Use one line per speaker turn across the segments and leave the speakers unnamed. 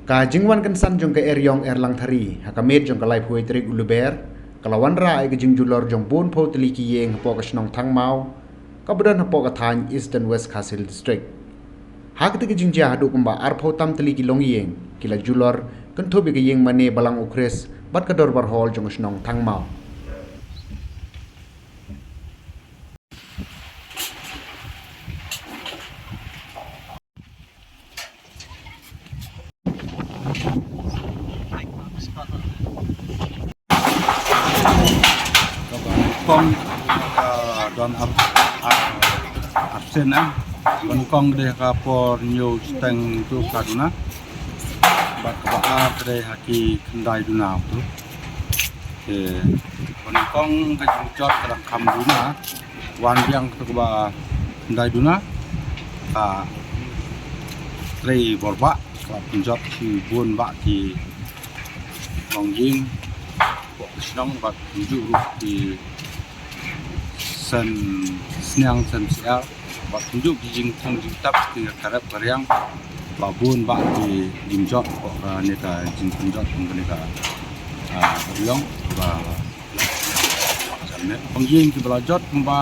Ka jingwan kan san jong ke eryong erlang thari hakamet jong kalai phui trik uluber kalawan ra ke jing julor jong bon pho tli ki yeng po ka snong thang mau ka budan po ka than east and west khasil district hak te ke jing ja hadu kumba ar pho tam tli ki long yeng kila julor kan thobi ke yeng mane balang ukres bat ka dor bar hol jong snong thang mau
con don absen con kong de ka por new steng tu kaduna bat ba de haki kendai duna tu con kong ka jot kadang kam duna wan yang tu ba kendai duna ka trei borba ka pinjot si bun ba ki long ying bộ snong bat ju ru di san sniang san sia bat tunjuk di jing thong jing tap ki karap karyang babun ba di jot ko ne ka jing tunjot ong ne ka long ba samne ong ying ki blajot ba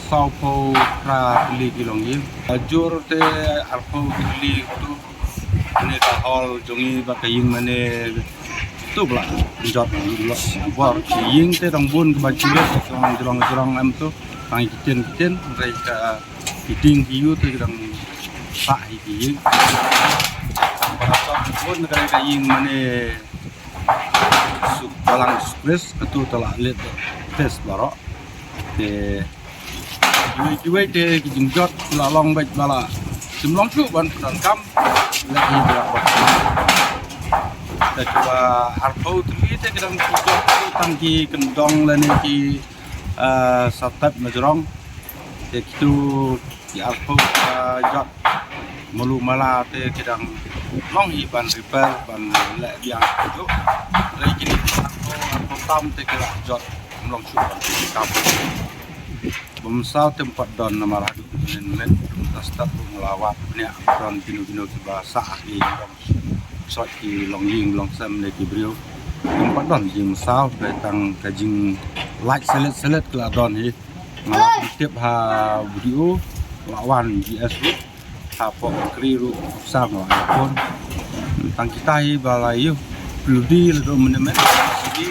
sau po pra li ki long ying jur te arpo ki li tu ne ka hol jongi ba ka ying mane tu pula jot buat ying te dong bun ba cilet jorong am tu tang kitchen mereka kiting hiu tu dong pak ying pada bun mereka ying mane su balang express ketu telah let tes barok te juai te kijing jot la long baik bala simlong tu ban dan kam lagi berapa ta coba arpau tu kita kadang kijot tangki kendong lani ki satap majrong itu di arpau jot mulu mala te kadang long hi ban repair ban le biang tu lagi kini arpau tam te kadang jot long su ban kam bumsau tempat don nama radu men start melawat ni don pinu ki bahasa di soi ki long ying long sam le ki brio tempat don jing sao le tang ka jing like select kala don hi ngalap tiap ha video lawan GS ru ha po kri ru sam wa pun tang kita hi balai yu pludi le do menemen sidi